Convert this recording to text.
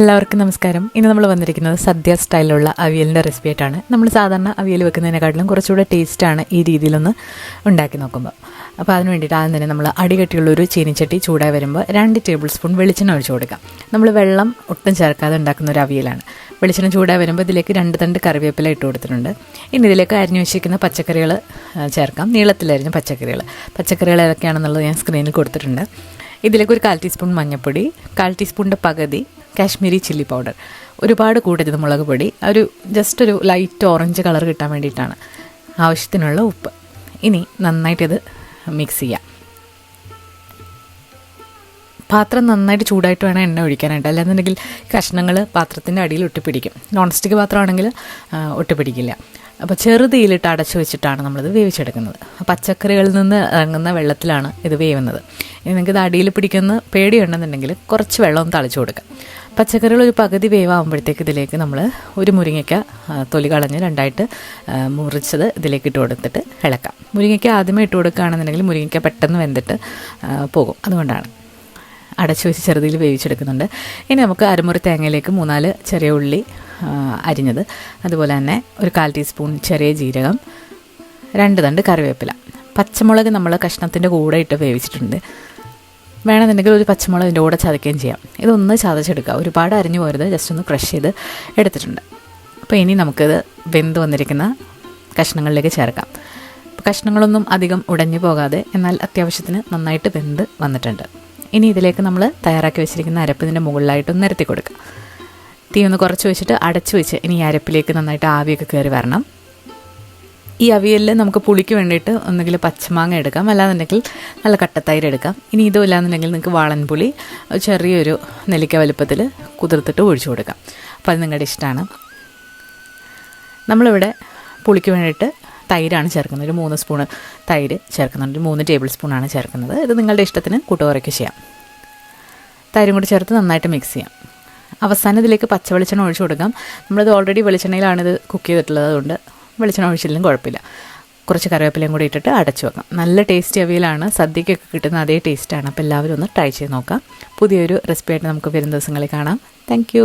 എല്ലാവർക്കും നമസ്കാരം. ഇന്ന് നമ്മൾ വന്നിരിക്കുന്നത് സദ്യ സ്റ്റൈലിലുള്ള അവിയലിൻ്റെ റെസിപ്പി ആയിട്ടാണ്. നമ്മൾ സാധാരണ അവിയൽ വെക്കുന്നതിനെക്കാട്ടിലും കുറച്ചുകൂടെ ടേസ്റ്റാണ് ഈ രീതിയിലൊന്ന് ഉണ്ടാക്കി നോക്കുമ്പോൾ. അപ്പോൾ അതിന് വേണ്ടിയിട്ട് ആദ്യം തന്നെ നമ്മൾ അടികട്ടിയുള്ളൊരു ചീനിച്ചട്ടി ചൂടായി വരുമ്പോൾ 2 ടേബിൾ സ്പൂൺ വെളിച്ചെണ്ണ ഒഴിച്ചു കൊടുക്കാം. നമ്മൾ വെള്ളം ഒട്ടും ചേർക്കാതെ ഉണ്ടാക്കുന്ന ഒരു അവിയലാണ്. വെളിച്ചെണ്ണ ചൂടായി വരുമ്പോൾ ഇതിലേക്ക് 2 തണ്ട് കറിവേപ്പില ഇട്ട് കൊടുത്തിട്ടുണ്ട്. ഇനി ഇതിലേക്ക് അരിഞ്ഞു വെച്ചിരിക്കുന്ന പച്ചക്കറികൾ ചേർക്കാം. നീളത്തിലരിഞ്ഞ പച്ചക്കറികൾ ഏതൊക്കെയാണെന്നുള്ളത് ഞാൻ സ്ക്രീനിൽ കൊടുത്തിട്ടുണ്ട്. ഇതിലേക്ക് ഒരു 1/4 ടീസ്പൂൺ മഞ്ഞൾപ്പൊടി, 1/4 ടീസ്പൂണിൻ്റെ പകുതി കാശ്മീരി ചില്ലി പൗഡർ, ഒരുപാട് കൂടരുത് മുളക് പൊടി, ജസ്റ്റ് ഒരു ലൈറ്റ് ഓറഞ്ച് കളർ കിട്ടാൻ വേണ്ടിയിട്ടാണ്. ആവശ്യത്തിനുള്ള ഉപ്പ്. ഇനി നന്നായിട്ടിത് മിക്സ് ചെയ്യാം. പാത്രം നന്നായിട്ട് ചൂടായിട്ട് വേണം എണ്ണ ഒഴിക്കാനായിട്ട്, അല്ലാന്നുണ്ടെങ്കിൽ കഷ്ണങ്ങൾ പാത്രത്തിൻ്റെ അടിയിൽ ഒട്ടിപ്പിടിക്കും. Non stick പാത്രമാണെങ്കിൽ ഒട്ടിപ്പിടിക്കില്ല. അപ്പോൾ ചെറുതീയിലിട്ട് അടച്ചു വെച്ചിട്ടാണ് നമ്മളിത് വേവിച്ചെടുക്കുന്നത്. പച്ചക്കറികളിൽ നിന്ന് ഇറങ്ങുന്ന വെള്ളത്തിലാണ് ഇത് വേവുന്നത്. ഇനി നിങ്ങൾക്ക് ഇത് അടിയിൽ പിടിക്കുന്ന പേടിയുണ്ടെന്നുണ്ടെങ്കിൽ കുറച്ച് വെള്ളം തളിച്ചു കൊടുക്കാം. പച്ചക്കറികൾ ഒരു പകുതി വേവാകുമ്പോഴത്തേക്ക് ഇതിലേക്ക് നമ്മൾ ഒരു മുരിങ്ങയ്ക്ക തൊലി കളഞ്ഞ് 2ആയിട്ട് മുറിച്ചത് ഇതിലേക്ക് ഇട്ട് കൊടുത്തിട്ട് ഇളക്കാം. മുരിങ്ങയ്ക്ക ആദ്യമേ ഇട്ട് കൊടുക്കുകയാണെന്നുണ്ടെങ്കിൽ മുരിങ്ങയ്ക്ക പെട്ടെന്ന് വെന്തിട്ട് പോകും. അതുകൊണ്ടാണ് അടച്ചു വെച്ച് ചെറുതിൽ വേവിച്ചെടുക്കുന്നുണ്ട്. ഇനി നമുക്ക് അരമുറി തേങ്ങയിലേക്ക് 3-4 ചെറിയ ഉള്ളി അരിഞ്ഞത്, അതുപോലെ തന്നെ ഒരു 1/4 ടീസ്പൂൺ ചെറിയ ജീരകം, 2 തണ്ട് കറിവേപ്പില, പച്ചമുളക് നമ്മൾ കഷ്ണത്തിൻ്റെ കൂടെ ഇട്ട് വേവിച്ചിട്ടുണ്ട്. വേണമെന്നുണ്ടെങ്കിൽ ഒരു പച്ചമുളക് ഇതിൻ്റെ കൂടെ ചതയ്ക്കുകയും ചെയ്യാം. ഇതൊന്ന് ചതച്ചെടുക്കുക, ഒരുപാട് അരിഞ്ഞു പോരുത്, ജസ്റ്റ് ഒന്ന് ക്രഷ് ചെയ്ത് എടുത്തിട്ടുണ്ട്. അപ്പോൾ ഇനി നമുക്കിത് വെന്ത് വന്നിരിക്കുന്ന കഷ്ണങ്ങളിലേക്ക് ചേർക്കാം. കഷ്ണങ്ങളൊന്നും അധികം ഉടഞ്ഞു പോകാതെ എന്നാൽ അത്യാവശ്യത്തിന് നന്നായിട്ട് വെന്ത് വന്നിട്ടുണ്ട്. ഇനി ഇതിലേക്ക് നമ്മൾ തയ്യാറാക്കി വെച്ചിരിക്കുന്ന അരപ്പിതിൻ്റെ മുകളിലായിട്ടൊന്ന് നിരത്തി കൊടുക്കുക. തീ ഒന്ന് കുറച്ച് വെച്ചിട്ട് അടച്ചു വെച്ച് ഇനി ഈ അരപ്പിലേക്ക് നന്നായിട്ട് ആവിയൊക്കെ കയറി വരണം. ഈ അവിയലിൽ നമുക്ക് പുളിക്ക് വേണ്ടിയിട്ട് ഒന്നുകിൽ പച്ചമാങ്ങ എടുക്കാം, അല്ലാന്നുണ്ടെങ്കിൽ നല്ല കട്ടത്തൈര് എടുക്കാം. ഇനി ഇതും ഇല്ലാന്നുണ്ടെങ്കിൽ നിങ്ങൾക്ക് വാളൻപുളി ചെറിയൊരു നെല്ലിക്ക വലുപ്പത്തിൽ കുതിർത്തിട്ട് ഒഴിച്ചു കൊടുക്കാം. അപ്പോൾ അത് നിങ്ങളുടെ ഇഷ്ടമാണ്. നമ്മളിവിടെ പുളിക്ക് വേണ്ടിയിട്ട് തൈരാണ് ചേർക്കുന്നത്. ഒരു 3 സ്പൂൺ തൈര് ചേർക്കുന്നുണ്ട്. 3 ടേബിൾ സ്പൂണാണ് ചേർക്കുന്നത്. ഇത് നിങ്ങളുടെ ഇഷ്ടത്തിന് കൂട്ടുകുറയ്ക്ക് ചെയ്യാം. തൈരും കൂടി ചേർത്ത് നന്നായിട്ട് മിക്സ് ചെയ്യാം. അവസാനം ഇതിലേക്ക് പച്ചവെളിച്ചെണ്ണ ഒഴിച്ചു കൊടുക്കാം. നമ്മളിത് ഓൾറെഡി വെളിച്ചെണ്ണയിലാണിത് കുക്ക് ചെയ്തിട്ടുള്ളത്, അതുകൊണ്ട് വെളിച്ചെണ്ണ ഒഴിച്ചില്ലെങ്കിലും കുഴപ്പമില്ല. കുറച്ച് കറിവേപ്പിലയും കൂടി ഇട്ടിട്ട് അടച്ചു വെക്കാം. നല്ല ടേസ്റ്റി അവിയലാണ്. സദ്യക്കൊക്കെ കിട്ടുന്ന അതേ ടേസ്റ്റാണ്. അപ്പോൾ എല്ലാവരും ഒന്ന് ട്രൈ ചെയ്ത് നോക്കാം. പുതിയൊരു റെസിപ്പി ആയിട്ട് നമുക്ക് വരും ദിവസങ്ങളിൽ കാണാം. താങ്ക്